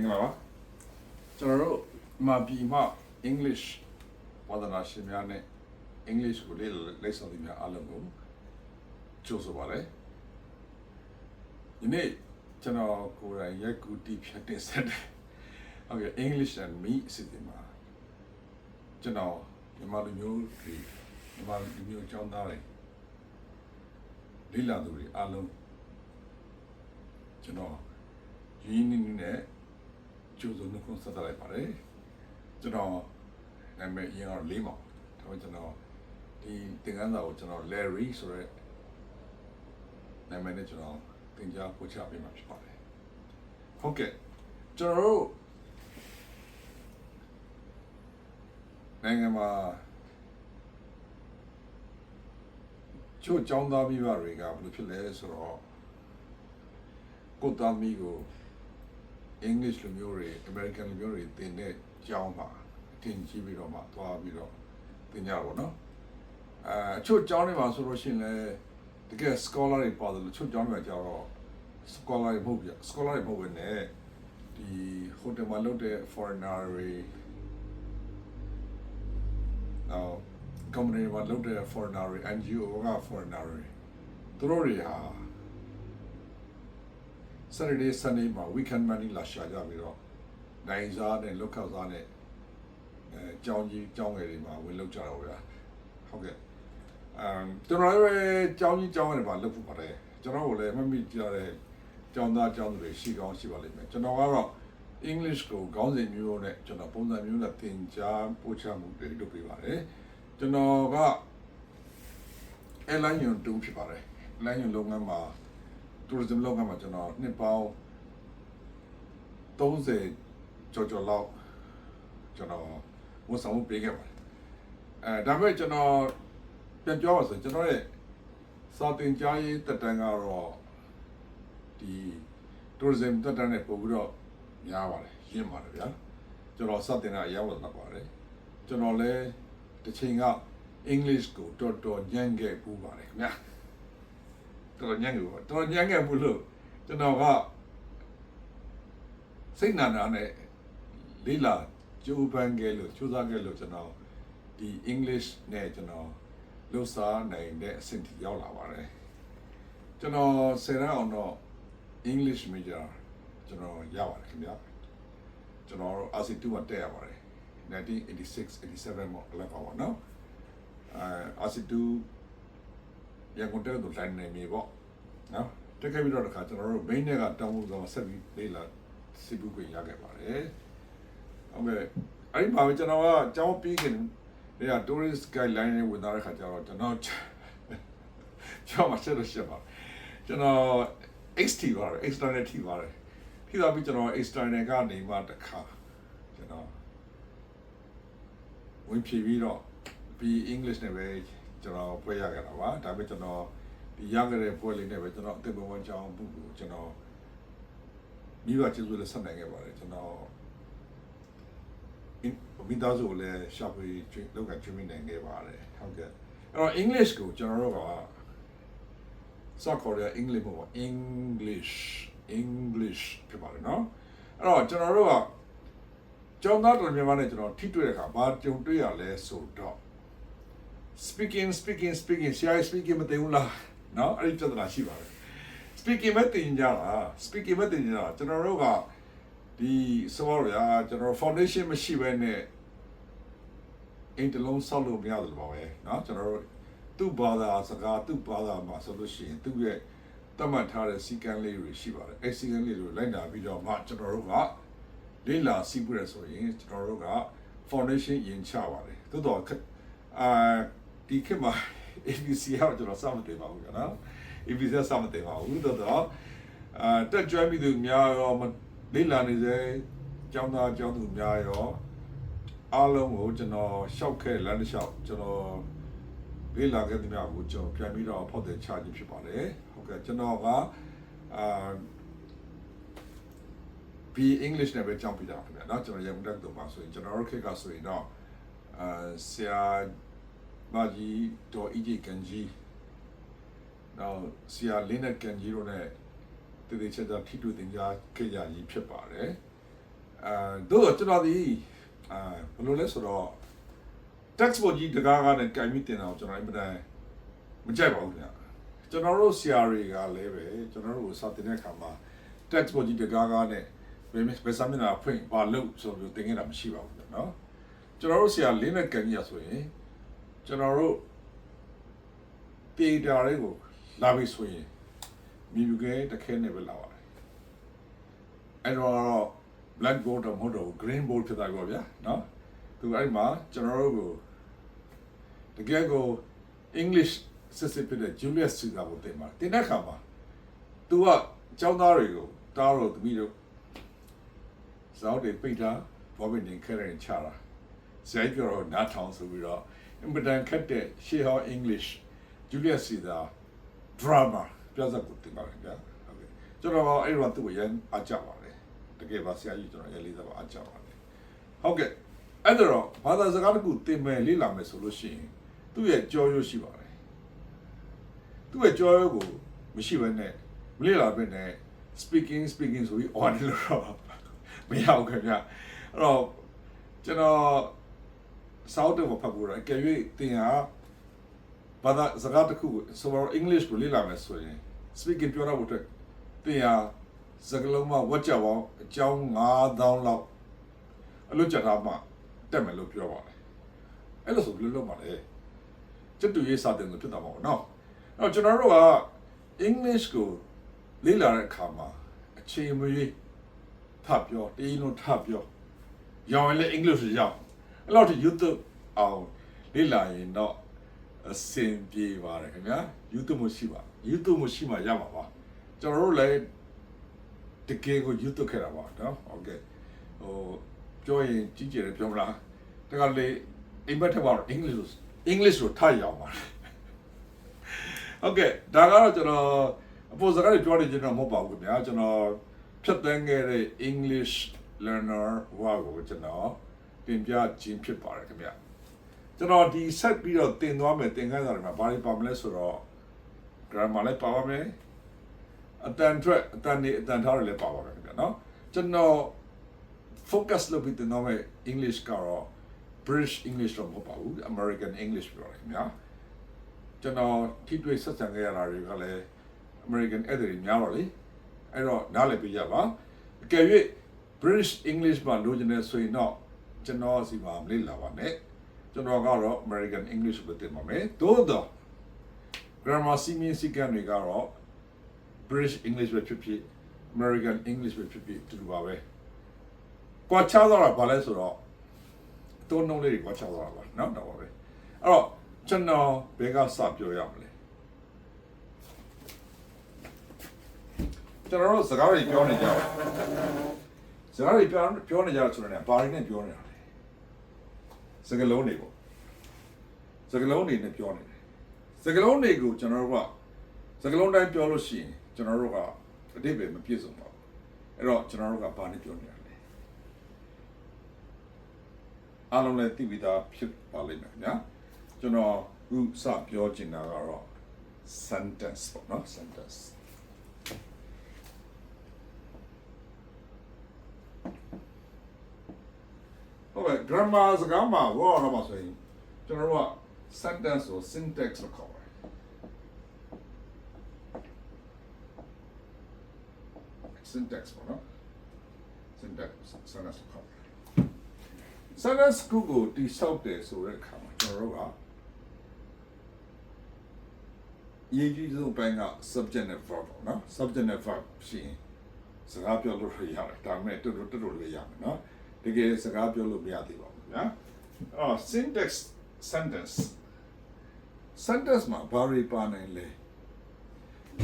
င်္ဂလာပါကျွန်တော်တို့မှာပြီးမှ English ဝါဒနာရှင်များနဲ့ English ကိုလေ့ဆောင်သူများအားလုံးကိုကြိုဆိုပါရစေဒီနေ့ကျွန်တော်ကိုယ်တိုင်ရက်ကူတီဖြတ်တင်ဆက်တယ်ဟုတ်ကဲ့ English and me အစီအစဉ်မှာကျွန်တော်မြန်မာလူမျိုးတွေမြန်မာလူမျိုးကျောင်းသားတွေလေ့လာသူတွေအားလုံးကျွန်တော်ရင်းနှီးနဲ့ကျိုးစုံနှုတ်ဆက်လိုက်ပါတယ်ကျွန်တော်နာမည်အရင်ကလေးမောင်ဒါပေမဲ့ကျွန်တော်ဒီသင်ခန်းစာကိုကျွန်တော် Larry ဆိုရဲနာမည်နဲ့ကျွန်တော်သင်ကြားပို့ချပေးမှာဖြစ်ပါတယ်ဟုတ်ကဲ့ကျွန်တော်တို့နိုင်ငံမှာချို့ကျောင်းသားမိဘတွေကဘယ်လိုဖြစ်လဲဆိုတော့ကိုသားမီးကို English လူမျိုးတွေ American လူမျိုးတွေသင်တဲ့ကျောင်းမှာအထင်ကြီးပြီးတော့မှသွားပြီးတော့သင်ကြတော့เนาะအချို့ကျောင်းတွေမှာဆိုလို့ရှိရင်လည်းတကယ် scholar တွေပါတယ်လို့ချို့ကျောင်းတွေမှာကျတော့ scholar တွေမဟုတ်ပြ scholar တွေမဟုတ်ဘဲနဲ့ဒီ hotel မှာလုပ်တဲ့ foreigner တွေနောက် company မှာလုပ်တဲ့ foreigner တွေ NGO က foreigner တွေသူတို့တွေဟာ Saturday Sunday မှာ weekend money လာရှာကြပြီးတော့နိုင်စားနဲ့လောက်ခောက်စားနဲ့ကျောင်းကြီးကျောင်းငယ်တွေမှာဝင်လောက်ကြတော့ဗျာဟုတ်ကဲ့ကျွန်တော်လည်းကျောင်းကြီးကျောင်းငယ်တွေမှာလောက်ဖို့ပါတယ်ကျွန်တော်ကိုလည်းမမိကြတဲ့ကျောင်းသားကျောင်းသူတွေရှိကောင်းရှိပါလိမ့်မယ်ကျွန်တော်ကတော့ English ကိုခေါင်းစဉ်မျိုးနဲ့ကျွန်တော်ပုံစံမျိုးနဲ့သင်ကြားပို့ချမှုတွေလုပ်ပေးပါတယ်ကျွန်တော်က airline ယူတူဖြစ်ပါတယ် airline ယူလုပ်ငန်းမှာ tourism လုပ်ငန်းမှာကျွန်တော်နှစ်ပေါင်း30ကျော်လောက်ကျွန်တော်ဝန်ဆောင်မှုပေးခဲ့ပါတယ်ဒါပေမဲ့ကျွန်တော်ပြန်ပြောပါဆိုကျွန်တော်ရဲ့စာသင်ကြားရေးတက်တန်းကတော့ဒီ tourism တက်တန်းနဲ့ပို့ပြီးတော့များပါတယ်ရင့်ပါတယ်ဗျာကျွန်တော်စာသင်တာအရောက်လာပါတယ်ကျွန်တော်လည်းတစ်ချိန်က English ကိုတော်တော်ညံ့ခဲ့ပူပါတယ်ခင်ဗျာတော်ညံ့ခဲ့ဘူးလို့ကျွန်တော်ကစိတ်နာနာနဲ့လေးလာကြိုးပမ်းခဲ့လို့စူးစမ်းခဲ့လို့ကျွန်တော်ဒီ English နဲ့ကျွန်တော်လှူစားနိုင်တဲ့အဆင့်ထိရောက်လာပါတယ်ကျွန်တော်ဆယ်တန်းအောင်တော့ English major ကျွန်တော်ရပါတယ်ခင်ဗျာကျွန်တော် RC2 မှာတက်ရပါတယ်1986 87မှာလောက်ပါတော့RC2 ရန်ကုန်တက္ကသိုလ်တိုင်းနယ်မြေပေါ့နော်တက်ခဲ့ပြီးတော့တခါကျွန်တော်တို့ main နဲ့ကတောင်းဖို့ဆိုဆက်ပြီးလေးလာစီပူခွင့်ရခဲ့ပါတယ်ဟုတ်ကဲ့အဲ့ဒီမှာကျွန်တော်ကကျောင်းပြီးခင်ဒီက tourist guideline နဲ့ဝင်လာတဲ့ခါကျတော့ကျွန်တော်ကျောင်းမှာဆက်လို့ရှိပါကျွန်တော် XT ပါတယ် external ထိပါတယ်ပြီးတော့ပြီးကျွန်တော် external ကနေမှတခါကျွန်တော်ဝင်ဖြည့်ပြီးတော့ပြီး English နဲ့ပဲကျွန်တော်ပွဲရခဲ့တာပါဒါပေမဲ့ကျွန်တော်ဒီရခဲ့တဲ့ပွဲလေးနဲ့ပဲကျွန်တော်အသိဘဝကြောင်းဘူးကိုကျွန်တော်မိဘကျေးဇူးလည်းဆက်နိုင်ခဲ့ပါတယ်ကျွန်တော်မိသားစုလည်းရှာဖွေလောက်ကကျွေးမိနိုင်ခဲ့ပါတယ်ဟုတ်ကဲ့အဲ့တော့ English ကိုကျွန်တော်တို့ကစခေါ်တဲ့ English ပေါ့ English ဖြစ်ပါတယ်နော်အဲ့တော့ကျွန်တော်တို့ကကျောင်းသားတော်မြန်မာနဲ့ကျွန်တော်ထိတွေ့တဲ့အခါဘာကြုံတွေ့ရလဲဆိုတော့speaking ဆရာ speaking မသိဘူးလားเนาะအဲ့ဒီပြဿနာရှိပါတယ် speaking မသိကြတာကျွန်တော်တို့ကဒီဆိုတော့ဗျာကျွန်တော် foundation မရှိဘဲနဲ့အင်တလုံးဆောက်လို့မရတယ်ပါပဲเนาะကျွန်တော်တို့သူ့ဘာသာစကားသူ့ဘာသာမှာဆိုလို့ရှိရင်သူ့ရဲ့တတ်မှတ်ထားတဲ့စီကံလေးတွေရှိပါတယ်အဲ့စီကံလေးတွေလိုက်နာပြီးတော့မှကျွန်တော်တို့ကလေ့လာစီးပွားရဆိုရင်ကျွန်တော်တို့က foundation ရင်ချပါတယ်သို့တော့ဒီခေတ်မှာ ABC ကကျွန်တော်စမသိပါဘူးနော် ABC စမသိပါဘူးတော့တက်ကြွပြီးသူများရောလေ့လာနေစေကျောင်းသားကျောင်းသူများရောအားလုံးကိုကျွန်တော်ရှောက်ခဲ့လမ်းတစ်လျှောက်ကျွန်တော်လေ့လာခဲ့တဲ့များကိုကျွန်တော်ပြန်ပြီးတော့ဖောက်တဲ့ချခြင်းဖြစ်ပါတယ်ဟုတ်ကဲ့ကျွန်တော်ကEnglish နဲ့ပဲကျောင်းပြတာခင်ဗျာနော်ကျွန်တော်ရန်ကုန်တက္ကသိုလ်မှာဆိုရင်ကျွန်တော်တို့ခေတ်ကဆိုရင်တော့ဆရာမကြီးတော် EJ ကန်ကြီးနောက်ဆရာလင်းနဲ့ကန်ကြီးတို့နဲ့တည်တည်ချာချာထိတွေ့သင်ကြားခဲ့ရကြီးဖြစ်ပါတယ် တို့ကျွန်တော်ဒီဘယ်လိုလဲဆိုတော့ textbook ကြီးတကားကားနဲ့ကြိုင်ပြီးတင်တာကိုကျွန်တော်အင်မတန်မကြိုက်ပါဘူးခင်ဗျာကျွန်တော်တို့ဆရာတွေကလည်းပဲကျွန်တော်တို့ကိုစာတင်တဲ့အခါမှာ textbook ကြီးတကားကားနဲ့ဘယ်စာမျက်နှာဖွင့်ဘာလုပ်ဆိုပြီးသင်ခဲ့တာမရှိပါဘူးဗျာနော်ကျွန်တော်တို့ဆရာလင်းနဲ့ကန်ကြီးရဆိုရင်ကျွန်တော်တို့တေတာတွေကိုလာပြီးဆိုရင်မြူကဲတစ်ခဲနဲ့ပဲလာပါတယ်အဲ့တော့ blackboard တော့မဟုတ်တော့ green board ဖြစ်သွားပြီပေါ့ဗျာနော်သူအဲ့မှာကျွန်တော်တို့ကိုတကယ်ကို English စစ်စစ်ဖြစ်တဲ့ Julius Caesar ကိုသင်ပါတယ်တင်တဲ့အခါမှာသူကကျောင်းသားတွေကိုတားတော့တပည့်တို့ဇောက်တွေပိတ်တာဘောပင်နေခဲရင်ချတာဇိုက်ပြောတော့နားထောင်ဆိုပြီးတော့အင်ပဒန်ခတ်တဲ့ရှေးဟောင်း English Julius Caesar drama ပြဿနာကိုတင်ပါတယ်ဗျာဟုတ်ကဲ့ကျွန်တော်အဲ့တော့သူ့ကိုရမ်းအားကြပါတယ်တကယ်ပါဆရာကြီးကျွန်တော်ရလေးစားပါအားကြပါတယ်ဟုတ်ကဲ့အဲ့တော့ဘာသာစကားတစ်ခုသင်မယ်လေ့လာမယ်ဆိုလို့ရှိရင်သူ့ရဲ့ကြောရိုးရှိပါတယ်သူ့ရဲ့ကြောရိုးကိုမရှိဘဲနဲ့မလေ့လာဘဲနဲ့ speaking ဆိုပြီး order လို့တော့မရဘူးခင်ဗျအဲ့တော့ကျွန်တော်စောက်တော့ဖတ်ဖို့ရကြွေတင်ဟာဘာသာစကားတစ်ခုဆိုတော့ English ကိုလေ့လာမယ်ဆိုရင် speaking ပြောရဖို့အတွက်တင်ဟာစကားလုံးမှာဝတ်ကြပေါင်းအကြောင်း9000လောက်အလုပ်ကြထားမှတက်မယ်လို့ပြောပါတယ်အဲ့လိုဆိုဘယ်လိုလုပ်မှာလဲကျွတ်တူရေးစာတင်လို့ဖြစ်တာမဟုတ်ဘူးเนาะအဲ့တော့ကျွန်တော်တို့က English ကိုလေ့လာတဲ့အခါမှာအချိန်မရွေးထပ်ပြောတင်းလို့ထပ်ပြောရောင်းရင်လည်း English ရအောင်အဲ့တော့ YouTube အောင်လေ့လာရင်တော့အဆင်ပြေပါတယ်ခင်ဗျာ YouTube မရှိပါ YouTube မရှိမှရမှာပါကျွန်တော်တို့လည်းတကယ်ကို YouTube ခဲ့တာပါเนาะโอเคဟိုပြောရင်ကြီးကျယ်တယ်ပြောမလားတကယ်လေအိမ်မက်ထက်ပါတော့ English ကိုထားရအောင်ပါโอเคဒါကတော့ကျွန်တော်အပေါ်စကားတွေပြောနေကြတော့မဟုတ်ပါဘူးခင်ဗျာကျွန်တော်ဖြတ်သန်းခဲ့တဲ့ English learner ဝါကိုကျွန်တော်တင်ပြခြင်းဖြစ်ပါတယ်ခင်ဗျာကျွန်တော်ဒီဆက်ပြီးတော့တင်သွားမယ်တင်ခန်းစာတွေမှာဘာတွေပါမလဲဆိုတော့ grammar လည်းပါပါမယ်အတန်ထွက်အတန်နေအတန်ထားတွေလည်းပါပါမယ်ခင်ဗျာနော်ကျွန်တော် focus လုပ်ပြီးတင်သွားမယ် English ကတော့ British English တော့မဟုတ်ပါဘူး American English ပြောတယ်ခင်ဗျာကျွန်တော်ထိတွေ့ဆက်ဆံခဲ့ရတာတွေကလည်း American အဲ့တွေများတော့လေအဲ့တော့နားလည်ပြရပါအကယ်၍ British English မှာလိုချင်တဲ့ဆိုရင်တော့ကျွန်တော်စီမှာမလေ့လာပါနဲ့ကျွန်တော်ကတော့ American English ကိုသင်ပါမယ်သို့တော့ grammar စီမင်းစည်းကမ်းတွေကတော့ British English ပဲဖြစ်ဖြစ် American English ပဲဖြစ်ဖြစ်တူတူပါပဲကွာခြားသွားတာဘာလဲဆိုတော့တုံးနှုံးလေးတွေကွာခြားသွားတာပါเนาะတော့ပါပဲအဲ့တော့ကျွန်တော်ဘယ်ကစပြောရမလဲကျွန်တော်တို့စကားတွေပြောနေကြတယ်စကားတွေပြောနေကြဆိုတော့ဘာတွေနဲ့ပြောနေတာလဲစကားလုံးတွေပေါ့စကားလုံးတွေနဲ့ပြောနေတယ်စကားလုံးတွေကိုကျွန်တော်တို့ကစကားလုံးတိုင်းပြောလို့ရှိရင်ကျွန်တော်တို့ကအတိတ်ပဲမပြည့်စုံပါဘူးအဲ့တော့ကျွန်တော်တို့ကဘာနဲ့ပြောနေတာလဲအားလုံးလည်းသိပြီးသားဖြစ်ပါလိမ့်မယ်ညာကျွန်တော်ခုစပြောချင်တာကတော့ sentence ပေါ့နော် sentenceဟုတ်ကဲ့ grammar စကားမှာဘောရမှာဆိုရင်ကျွန်တော်တို့က sentence ကို syntax လို့ခေါ်ပါတယ် syntax ပေါ့နော် syntax sentence လို့ခေါ်ပါတယ် sentence ကိုတိဆောက်တယ်ဆိုတဲ့အခါမှာကျွန်တော်တို့ကရေးကြည့်ဆုံးပိုင်းက subject နဲ့ verb ပေါ့နော် subject နဲ့ verb ရှိရင်စကားပြောလို့ရတယ်ဒါပေမဲ့တူလေးရမယ်နော်တကယ်စကားပြောလို့မရသေးပါဘူးညာsyntax sentence မှာဘာတွေပါနိုင်လဲ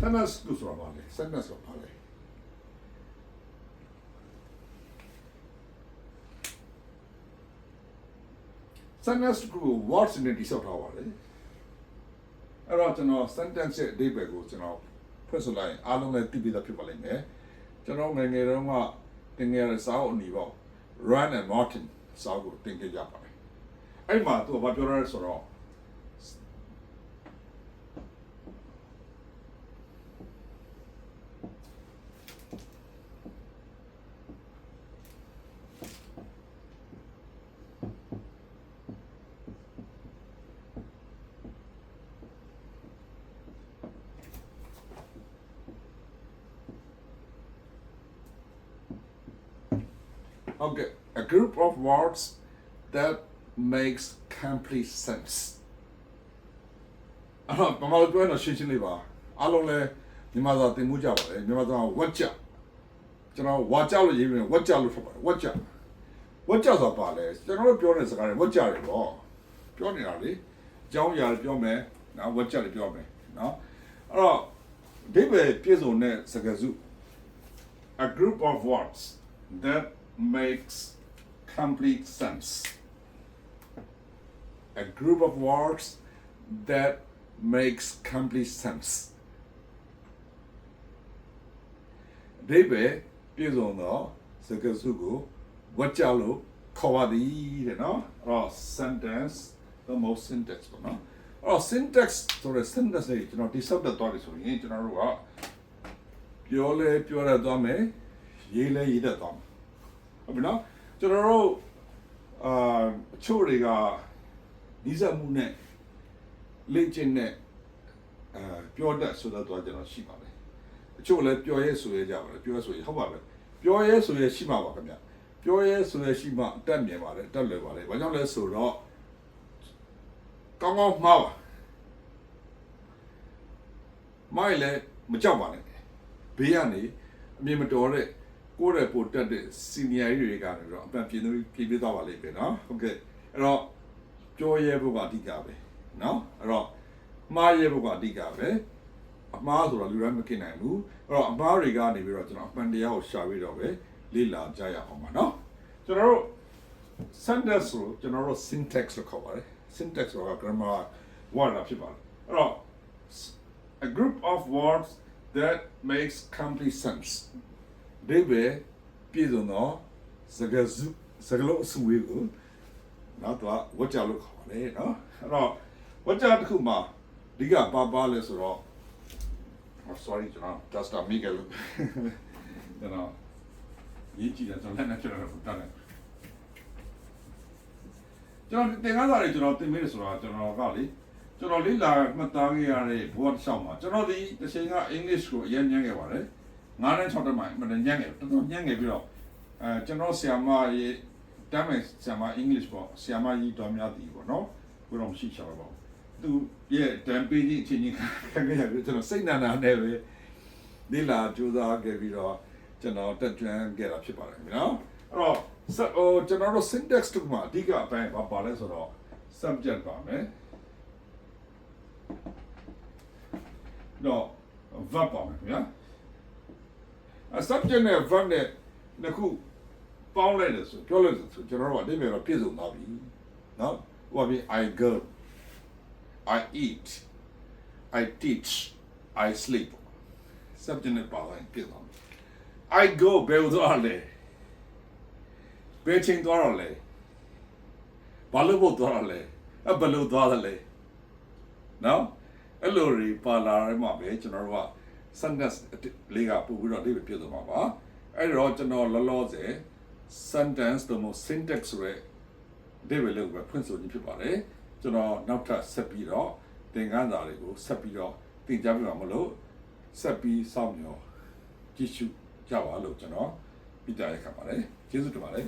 sentence ကိုဆိုတာပါလေ sentence ကိုပါလေsentence ကို words နဲ့တိစောက်ထားပါလေအဲ့တော့ကျွန်တော် sentence ရဲ့အဓိပ္ပာယ်ကိုကျွန်တော်ဖွင့်ဆိုလိုက်အားလုံးလည်းသိပြီးသားဖြစ်ပါလိမ့်မယ်ကျွန်တော်ငယ်ငယ်တုန်းကသင်ခဲ့ရတဲ့စာအုပ်အနီပေါ့ Ryan and Martin စာအုပ်ကိုသင်ခဲ့ကြပါတယ်အဲ့မှာသူကဘာပြောရလဲဆိုတော့ Okay, a group of words that makes complete sense. အဲ့တော့ဘာမှမပြောရင်တော့ရှင်းရှင်းလေးပါအားလုံးလည်းမြန်မာစာသင်မှုကြပါလေမြန်မာစာဝတ်ကြကျွန်တော်ဝါကြလို့ရေးပြီးဝတ်ကြလို့ထွက်ပါတယ်ဝတ်ကြဆိုတာပါလေကျွန်တော်တို့ပြောတဲ့စကားတွေဝတ်ကြတယ်ပေါ့ပြောနေတာလေအကြောင်းအရာတွေပြောမယ်နော်ဝတ်ကြတွေပြောမယ်နော်အဲ့တော့ဒီပဲပြည့်စုံတဲ့စကားစု a group of words that makes complete sense a group of words that makes complete sense ဒီပဲပြည့်စုံတော့စကားစုကိုဝတ်ကြလို့ခေါ်ပါသည်တဲ့နော်အဲ့တော့ sentence the most syntax ပေါ့နော်အဲ့တော့ syntax ဆိုတဲ့ sentence တွေကျွန်တော်တိစောက်တက်သွားပြီဆိုရင်ကျွန်တော်တို့ကပြောလဲပြောရသွားမယ်ရေးလဲရေးတတ်သွားမယ်ဟုတ်ပြီနော်ကျွန်တော်တို့အချို့တွေကဒီစမှုနဲ့လေ့ကျင့်တဲ့ပြောတတ်ဆိုတော့ကျွန်တော်ရှိပါတယ်အချို့လည်းပြောရဲဆိုရဲကြပါတယ်ပြောရဲဆိုရဲဟုတ်ပါပဲပြောရဲဆိုရဲရှိမှာပါခင်ဗျပြောရဲဆိုရဲရှိမှအတက်မြင်ပါတယ်တက်လွယ်ပါတယ်ဘာကြောင့်လဲဆိုတော့ကောင်းကောင်းမှားပါမိုက်လည်းမကြောက်ပါနဲ့ဘေးကနေအမြင်မတော်တဲ့ကိုယ့်ရဲ့ပိုတက်တဲ့ senior တွေကနေတော့အပန်ပြင်းပြသွားပါလိမ့်မယ်နော်ဟုတ်ကဲ့အဲ့တော့ပြောရဲဖို့ကအဓိကပဲနော်အဲ့တော့မှားရဲဖို့ကအဓိကပဲအမှားဆိုတော့လူတိုင်းမกินနိုင်ဘူးအဲ့တော့အမှားတွေကနေပြီးတော့ကျွန်တော်အမှန်တရားကိုရှာပြီးတော့ပဲလေ့လာကြရအောင်ပါနော်ကျွန်တော်တို့ sentence ကိုကျွန်တော်တို့ syntax လို့ခေါ်ပါတယ် syntax ဆိုတာ grammar word ဖြစ်ပါတယ်အဲ့တော့ a group of words that makes complete sense ဒီပဲပြည်စုံတော့စကားလုံးအစုဝေးကိုနောက်တော့ဝတ်ကြလို့ခေါ်ပါတယ်နော်အဲ့တော့ဝတ်ကြတစ်ခုမှာဒီကပါလဲဆိုတော့ sorry ကျွန်တော် just a Miguel ကျွန်တော်ရေးကြည့်တယ်ကျွန်တော်လည်းကျွန်တော်တက်တယ်ကျွန်တော်သင်ခန်းစာတွေကျွန်တော်သင်ပေးတယ်ဆိုတော့ကျွန်တော်ကလေကျွန်တော်လေ့လာမှတ်သားခဲ့ရတဲ့ဘဝတစ်လျှောက်မှာကျွန်တော်ဒီတစ်ချိန်က English ကိုအရင်ညံ့ခဲ့ပါတယ်9နဲ့6တက်မှမညံ့ခဲ့တော်တော်ညံ့ခဲ့ပြီးတော့ကျွန်တော်ဆရာမရေးတမ်းမယ်ဆရာမ English ပေါ့ဆရာမကြီးတော်များသည်ပေါ့နော်ဘယ်တော့မှရှိချော်ပါဘူးသူရဲ့တမ်ပေးကြီးအချင်းချင်းခံခဲ့ရပြီးကျွန်တော်စိတ်နာနာနဲ့ပဲလေ့လာကြိုးစားခဲ့ပြီးတော့ကျွန်တော်တက်ကြွခဲ့တာဖြစ်ပါတယ်နော်အဲ့တော့ကျွန်တော်တို့ syntax တူမှာအဓိကအပိုင်းပါလဲဆိုတော့ subject ပါမယ်တော့ verb ပါမယ်ခင်ဗျာsubject နဲ့ verb နဲ့နှစ်ခုပေါင်းလိုက်တယ်ဆိုပြောလိုက်ဆိုကျွန်တော်တို့အတိတ်ကတော့ပြည့်စုံသွားပြီနော်ဟိုကပြီး I go I eat I teach I sleep subject နဲ့ပါလိုက်ပြည့်သွားပြီ I go ဘယ်သွားလဲဘယ်ချင်းသွားတော့လဲဘာလို့ဖို့သွားတော့လဲဘယ်လိုသွားတယ်လဲနော်အဲ့လိုတွေပါလာရမှာပဲကျွန်တော်တို့က sentence လေးကပို့ပြီးတော့ဒီပြည့်သွားမှာပါအဲ့တော့ကျွန်တော်လောလောဆယ် sentence တို့ syntax ဆိုရဲဒီဝေလို့ပဲဖွင့်ဆိုခြင်းဖြစ်ပါတယ်ကျွန်တော်နောက်ထပ်ဆက်ပြီးတော့သင်ခန်းစာတွေကိုဆက်ပြီးတော့သင်ကြားပြမှာမလို့ဆက်ပြီးစောင့်မျှော်ကြည့်ရှုကြပါလို့ကျွန်တော်ပြသရခါပါတယ်ကျေးဇူးတင်ပါတယ်